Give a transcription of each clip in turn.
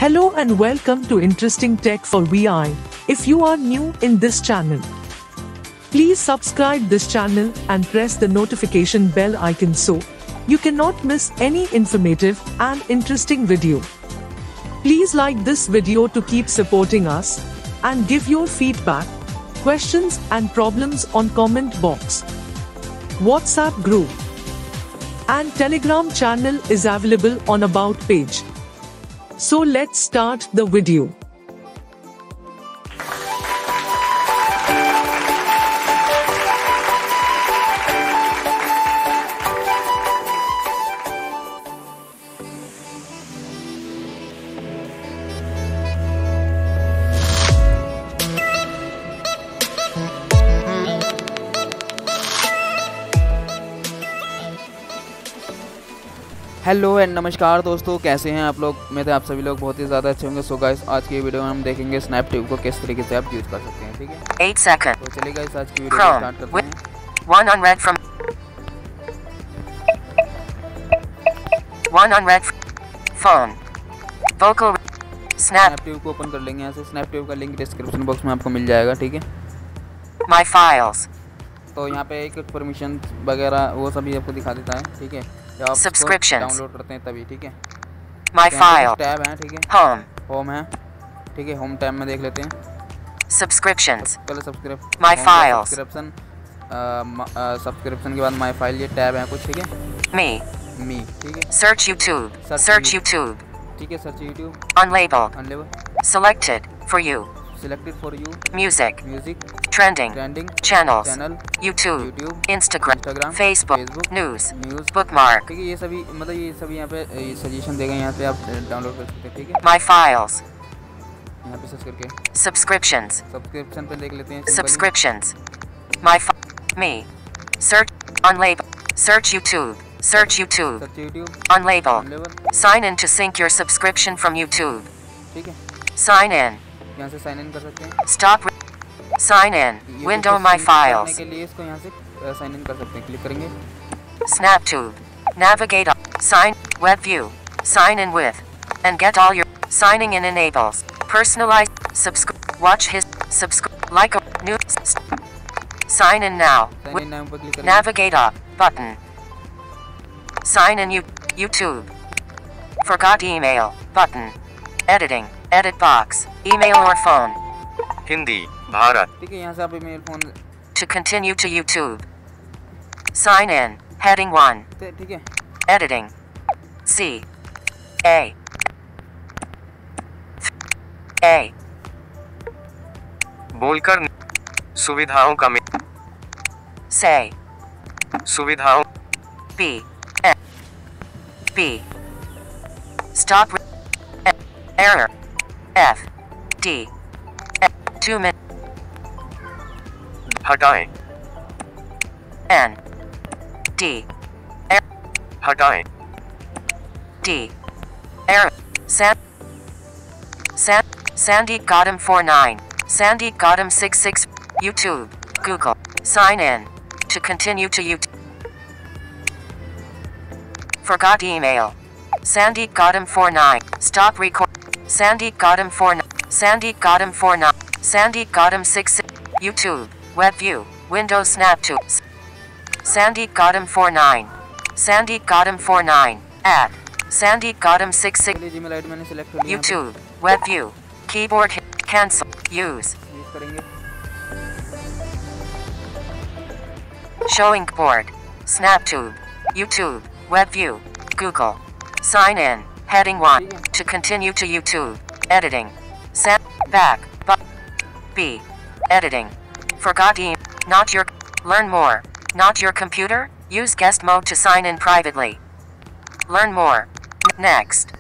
Hello and welcome to Interesting Tech for VI. If you are new in this channel, please subscribe this channel and press the notification bell icon so you cannot miss any informative and interesting video. Please like this video to keep supporting us and give your feedback, questions and problems on comment box. WhatsApp group and Telegram channel is available on About page. So let's start the video. Hello and नमस्कार दोस्तों, कैसे हैं आप लोग। मैं आप सभी लोग बहुत ही ज़्यादा अच्छे होंगे। सो गाइस, आज की वीडियो में हम देखेंगे स्नैपट्यूब को किस तरीके से आप यूज़ कर सकते हैं, ठीक है। 8 seconds. तो चलिए गाइस, आज की वीडियो को स्टार्ट करते हैं। One unread phone. Vocal Snaptube को ओपन कर लेंगे यहाँ से। स्नैपट्यूब का लिंक डिस्क्रिप्शन बॉक्स में आपको मिल जाएगा, ठीक है। My files. तो यहाँ पे एक परमिशन वगैरह वो सभी आपको दिखा देता है, ठीक है। जब आप डाउनलोड करते हैं तभी, ठीक है। My file. टैब है, ठीक है। Home है, ठीक है। होम टैब में देख लेते हैं। Subscriptions. पहले सब्सक्राइब My files. सब्सक्रिप्शन के बाद माई फाइल, ये टैब है कुछ, ठीक है। मी, ठीक है। Search YouTube. Search YouTube. ठीक है, search YouTube. Unlabel. Selected for you. Music. Trending. Channels. YouTube. Instagram. Facebook. News. Bookmark. ठीक है, ये सभी मतलब ये सभी यहाँ पे सजेशन देगा, यहाँ पे आप डाउनलोड कर सकते हैं, ठीक है। My files. यहाँ पे सर्च करके Subscriptions. सब्सक्रिप्शन पे देख लेते हैं। Subscriptions. Me. Search. Unlabel. Search YouTube. Search YouTube. Unlabel. Sign in to sync your subscription from YouTube. ठीक है, Sign in. यहाँ से साइन इन कर सकते हैं। Stop. Sign in. Window My Files. के लिए इसको यहाँ से साइन इन कर सकते हैं। क्लिक करेंगे। Snaptube. Navigate up. Sign. Web view. Sign in with. And get all your signing in enables. Personalized. Subscribe. Watch his. Subscribe. Like a new. Sign in now. Navigate up. Button. Sign in YouTube. Forgot email. Button. Editing. Edit box. Email or phone. Hindi Bharat. ठीक है, यहाँ से आप email phone. To continue to YouTube. Sign in. Heading 1. ठीक है। Editing. C. A. बोलकर सुविधाओं का Say. सुविधाओं B. B. Stop. Error. F. D. 2 min. हटाएं N. D. हटाएं D. Error. Sandy got him 49. Sandy got him 66. YouTube. Google. Sign in. To continue to YouTube. Forgot email. Sandy got him 49. Stop record. Sandy got him 49. Sandy got him 49. Sandy got him 66. YouTube. Web view. Windows snaptube. Sandy got him 49. Sandy got him 49. At. Sandy got him 66. Gmail ID मैंने select कर लिया। YouTube. Web view. Keyboard hit. Cancel. Use. करेंगे। Showing board. Snaptube. YouTube. Web view. Google. Sign in. Heading 1. To continue to YouTube. Editing. Back. B. Editing. Forgot not your. Learn more. Not your computer. Use guest mode to sign in privately. Learn more. Next.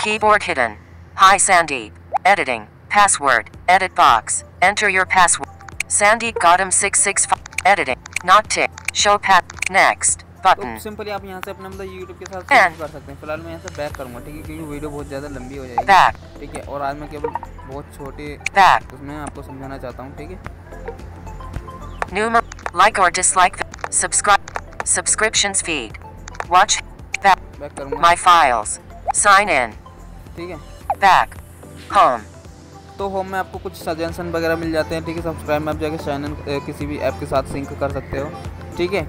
Keyboard hidden. Hi Sandy. Editing. Password. Edit box. Enter your password. Sandy got him 665. Editing. Not tick. Show pat. Next. Button. तो simply आप यहाँ से अपना मतलब YouTube के साथ share कर सकते हैं। फिलहाल मैं यहाँ से बैक करूँगा, ठीक है, क्योंकि वीडियो बहुत ज़्यादा लंबी हो जाएगी। Back. ठीक है, और आज मैं केवल बहुत छोटे Back. उसमें आपको समझाना चाहता हूँ, ठीक है। Like or dislike. Subscribe. Subscriptions feed. Watch. Back. Back करूँगा। My files. Sign in. ठीक है। Back. Home. तो होम में आपको कुछ सजेशन वगैरह मिल जाते हैं, ठीक है। सब्सक्राइब में आप जाके चैनल किसी भी ऐप के साथ सिंक कर सकते हो, ठीक है।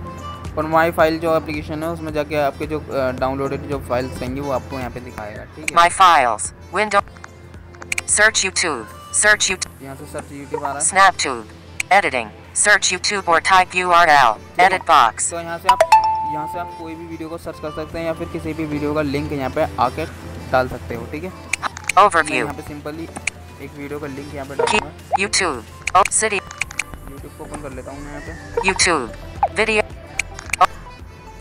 और माई फाइल जो एप्लीकेशन है उसमें जाके आपके जो डाउनलोडेड जो फाइल्स रहेंगे वो आपको यहाँ पे दिखाएगा, ठीक है। My files. Window. Search YouTube. Search YouTube. यहाँ से सर्च यूट्यूब आ रहा है। Snaptube. Editing. Search YouTube or type URL. Edit box. तो यहाँ से आप कोई भी वीडियो को सर्च कर सकते हैं या फिर किसी भी वीडियो का लिंक यहाँ पे आके डाल सकते हो, ठीक है। मैं Overview. यहाँ पे सिंपली एक वीडियो का लिंक यहाँ पे डालूंगा। YouTube. Oh, city. यूट्यूब को ओपन कर लेता हूँ मैं यहाँ पे। YouTube. Video.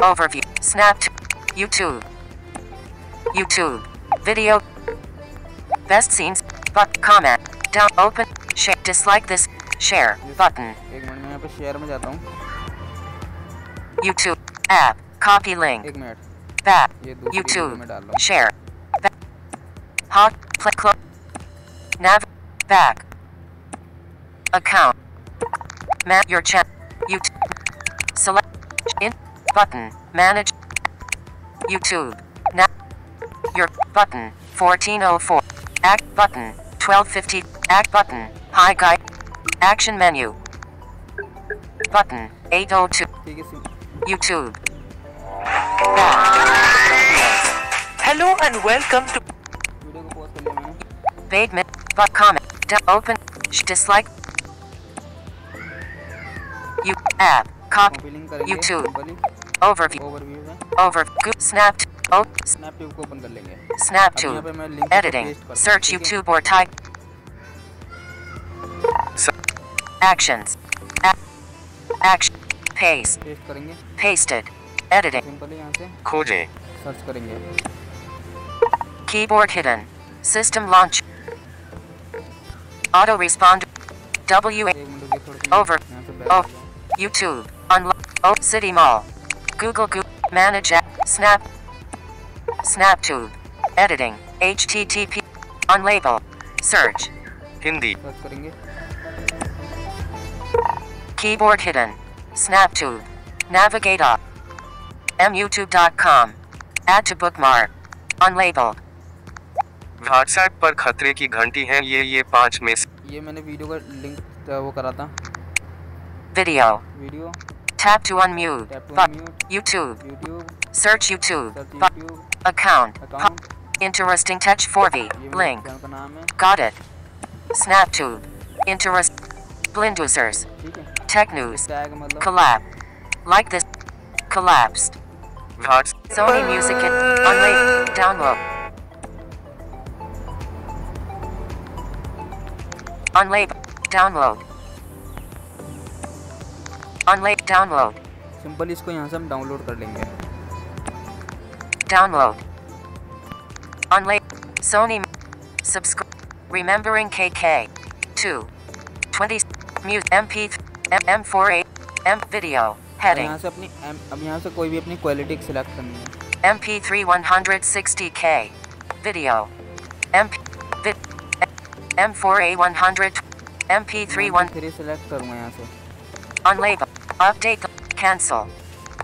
Overview. Snaptube. YouTube. YouTube. Video. Best scenes. But comment. Down. Open. Share. Dislike this. Share. Button. एक मिनट में यहाँ पे शेयर में जाता हूँ। YouTube. App. Copy link. एक मिनट। Back. ये दूसरी वीडियो में डाल YouTube. रहा हूँ। Share. Back. Hot. Play. Close. Nav. Back. Account. Your channel. YouTube. Select. In. Button. Manage. YouTube. Now. Your button. 1404. Act button. 1250. Act button. Hi guide. Action menu. Button. 802. ठीक है। YouTube. Back. Hello and welcome to video को pause कर लिया मैंने। Paid min. But comment. Open. Dislike. You. App. Copy. Copy link करेंगे YouTube. Simply Overview. Overview है। Over. Snapped. Oh. Snaptube को open कर लेंगे। अब यहाँ Snaptube. पे मैं लिंक को Editing. पेस्ट करता हूँ, Search ठीक है? YouTube or type. Actions. Action. Paste. Paste करेंगे Pasted. Editing. सिंपली यहाँ से खोजें, सर्च करेंगे। Keyboard hidden. System launch. Auto respond. W. एक मिनट रुकिए, थोड़ी सी Over. यहाँ से बैक Oh. हो जाओ। YouTube. Unlock. Oh. City Mall. Google. Manage app. Snap. Snaptube. Editing. HTTP. Unlabel. Search. Hindi, search करेंगे। Keyboard hidden. Snaptube. Navigate up. MUtube.com. Add to bookmark. Unlabeled. WhatsApp पर खतरे की घंटी है ये 5 में से। ये मैंने वीडियो का लिंक वो करा था। Video. Video Tap to unmute. Tap to But unmute, YouTube. YouTube Search YouTube. Search But YouTube account. Account, Interesting Tech 4V. ये मेरे Link. चैनल का नाम है, Got it. Snaptube. Interest. Blindusers. ठीक है। Tech news. टैग मतलब Collab. Like this. Collapsed. What's Sony Music. Unlabeled. Download. Unlabeled. Download. Unlabeled. Download. Simply इसको यहाँ से हम डाउनलोड कर लेंगे। Download. Unlabeled. Sony. Subscribe. Remembering KK. 2. 20. Mute. MP3. M48. M video. अब Heading. यहाँ से अब यहाँ से कोई भी अपनी क्वालिटी सिलेक्ट करनी है। MP3 160K. Video. M4A 100. MP3 1. 3 select करूँगा यहाँ से। Unlabeled. Update. Cancel.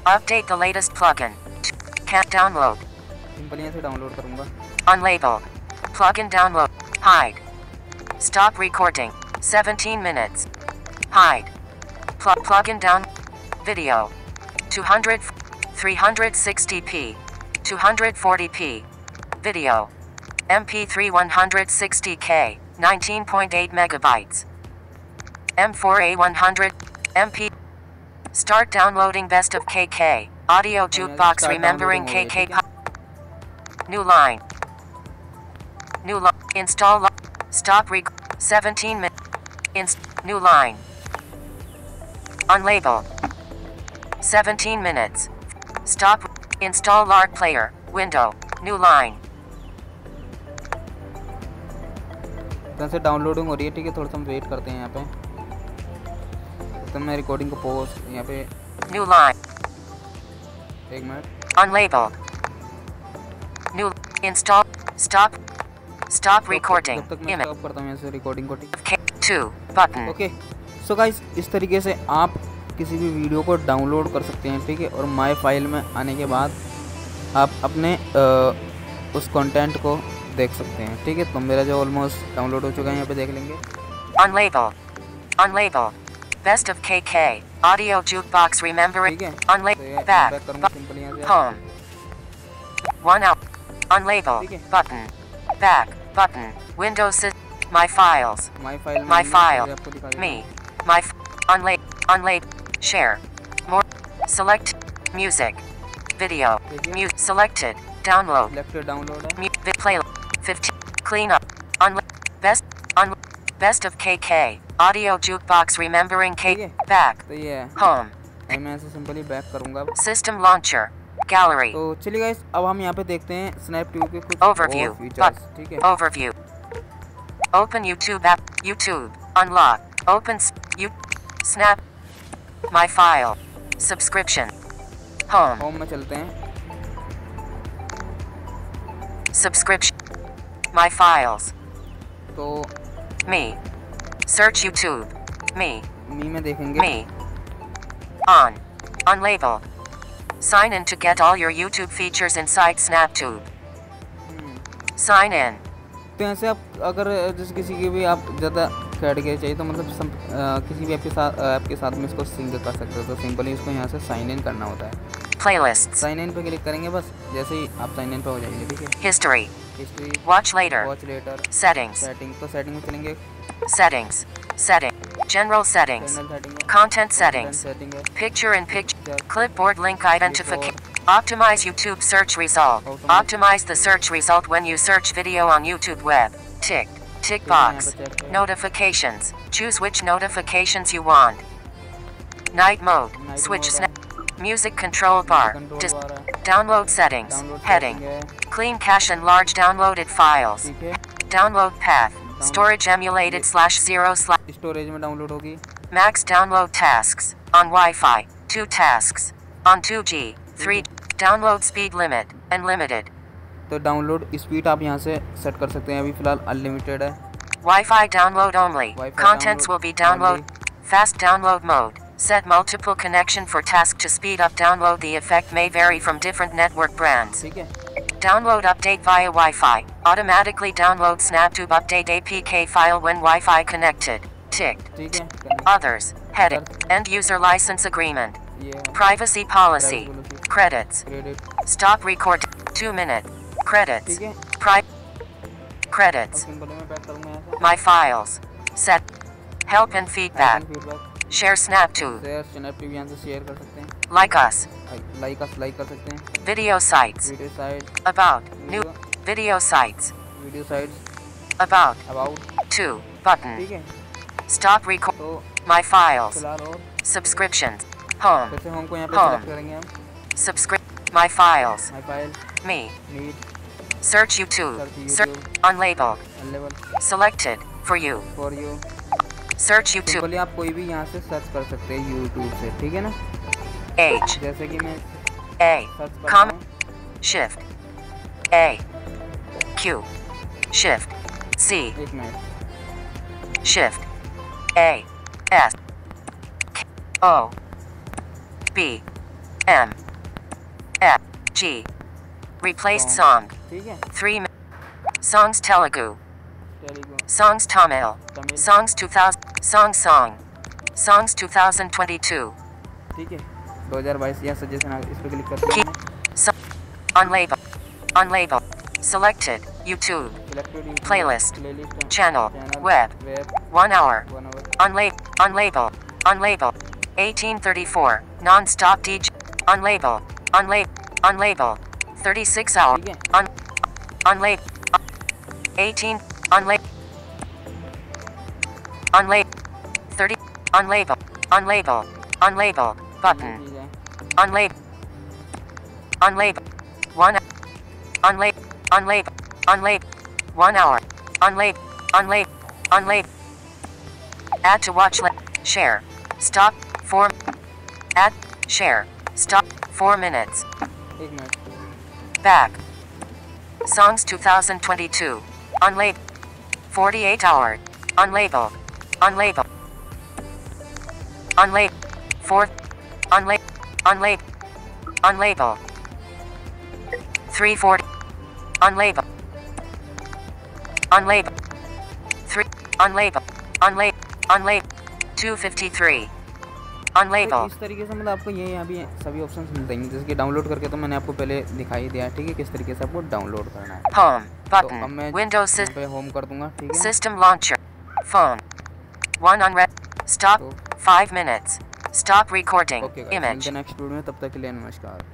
Update the latest plugin. Can't download. Simply यहाँ से डाउनलोड करूँगा। Unlabeled. Plugin download. Hide. Stop recording. 17 minutes. Hide. Plugin down. Video. 200. 360p. 240p. Video. MP3 160K. 19.8 megabytes. M4A 100. MP. Start downloading Best of KK. Audio jukebox. start Remembering downloading KK. हो गया, New line. New line. Install. Stop. 17 minutes. New line. Unlabeled. 17 minutes. Stop. Install large player. Window. New line. यहाँ से downloading हो रही है, ठीक है। थोड़ा सा हम वेट करते हैं यहाँ पे। तो मैं रिकॉर्डिंग को पॉज यहाँ पे New line. 1 minute. Unlabeled. New. Install. Stop. Stop recording. जब तक मैं Image. स्टॉप करता हूँ यहाँ से रिकॉर्डिंग को, ठीक K2 button. Okay. So guys, इस तरीके से आप किसी भी वीडियो को डाउनलोड कर सकते हैं, ठीक है। और माई फाइल में आने के बाद आप अपने उस कंटेंट को देख सकते हैं। ठीक है, तो मेरा जो ऑलमोस्ट डाउनलोड हो चुका है, यहाँ पे देख लेंगे। Unlabel. Best of KK. Audio jukebox remembering. ठीक है, Unlabel. Back Back. करूँगा सिंपल यहाँ से। Home. 1 hour. Unlabel. ठीक है। Button. Back. Button. Windows. My files. My file My file. आपको दिखा देता Me. हूँ। Unlabel. Share. More. Select. Music. Video. देखिए। Selected. Download. लेफ्ट डाउनलोड है। Play. 15. Clean up. Best of KK. Audio jukebox remembering ठीक K. है। Back. तो ये है, Home. अब मैं ऐसे सिंपली बैक करूँगा अब। System launcher. Gallery. तो चलिए गाइस, अब हम यहाँ पे देखते हैं स्नैपट्यूब के कुछ Overview. और फीचर्स। ठीक है, Overview. Open YouTube app. YouTube. Unlock. Snap. My file. Subscription. Home. Home में चलते हैं। Subscription. My files. तो Me. Search YouTube. Me. मी में देखेंगे। Me. On. Unlabel. Sign in to get all your YouTube features inside SnapTube. Sign in. तो यहाँ से आप अगर जैसे किसी की भी आप ज़्यादा कैटेगरी चाहिए तो मतलब किसी भी ऐप के साथ में इसको सिंक कर सकते हो। तो सिंपली इसको यहाँ से साइन इन करना होता है। Playlists. साइन इन पे क्लिक करेंगे, बस जैसे ही आप साइन इन पे हो जाएंगे। ठीक है, History. History, Watch later. Watch later, Settings. Setting. तो सेटिंग में चलेंगे, Settings. Setting. General settings. Channel setting है, Content settings. सेटिंग है, Picture in picture. Yeah. Clipboard link identification. Optimize YouTube search result. Optimize the search result when you search video on YouTube web. Tick. Tick box. Notifications. Choose which notifications you want. Night mode. Night Switch mode snap. Music control bar. Control bar है, Download settings. Download Heading. Setting है। Clean cache and large downloaded files. ठीक है, Download path. Storage emulated /0/ storage में download होगी। max download tasks. On Wi-Fi. 2 tasks. On 2G. 3. Download speed limit. Unlimited. तो download speed आप यहाँ से set कर सकते हैं। अभी फिलहाल अनलिमिटेड है। Wi-Fi download only. Wi-Fi Contents download will be download. Fast download mode. Set multiple connection for task to speed up download. The effect may vary from different network brands. ठीक है, Download update via Wi-Fi. Automatically download SnapTube update APK file when Wi-Fi connected. Ticked. ठीक है, करने- Others. Heading. End user license agreement. ये है Privacy policy. Privacy policy. Credits. Credit. Stop record. 2 minute. Credits. ठीक है, अब Credits. सिंपल में back करूँगा यहाँ से। My files. Set. Help and feedback. Feedback, Share SnapTube. Share, Snaptube यहाँ से शेयर कर सकते हैं। Like us. लाइक कर सकते हैं। Video sites. Video site, About. New. Video sites. Video sites, About. About. 2. Button. ठीक है, Stop record. तो My files. फिलहाल और Subscriptions. Home. जैसे होम को यहाँ पे हाँ। सेलेक्ट करेंगे हम। Subscribe. My files. My file, Me. Need, Search YouTube. Search YouTube. Unlabeled. Available, Selected. For you. For you. Search YouTube. Simply आप कोई भी यहाँ से सर्च कर सकते हैं यूट्यूब से। ठीक है ना, H. जैसे कि मैं A. सर्च करता Com. हूँ। Shift. A. Q. Shift. C. एक minute, Shift. A. S. K. O. B. M. F. G. Replaced song. ठीक है, 3 songs Telugu. Telegram, Songs Tamil. Tamil, Songs 2000. Song. Songs 2022. ठीक है, 2022 या सजेशन इस पर क्लिक करते Keep. हैं। So, unlabeled. Selected. YouTube. Selected Playlist. Playlist, Channel. Web. Web, 1 hour. 1 hour, Unlabeled. 1834. Non-stop DJ. Unlabeled. 36 hour. ठीक है, Unlabeled. 18. Unlabeled. 30. Unlabeled. Button. चीज़ है। Unlabeled. 1. Unlabeled. 1 hour. Unlabeled. Add to watch list. Share. Stop. 4. Add. Share. Stop. 4 minutes. एक minute, Back. Songs 2022. Unlabeled. 48 hour. Unlabeled. 4th. Unlabeled. 340. Unlabeled. Unlabeled. 3. Unlabeled. Unlabeled. 253. तो Unlabeled. इस तरीके से मतलब आपको ये यहाँ भी सभी ऑप्शंस मिल जाएंगे, जैसे कि डाउनलोड करके तो मैंने आपको पहले दिखाई दिया, ठीक है, किस तरीके से आपको डाउनलोड करना है। Home तो button. अब मैं Windows यहाँ पे होम कर दूंगा, ठीक है। System launcher. Phone. 1 unread. Stop. तो 5 minutes. Stop recording. Okay guys, Image. मिलते हैं नेक्स्ट वीडियो में, तब तक के लिए नमस्कार।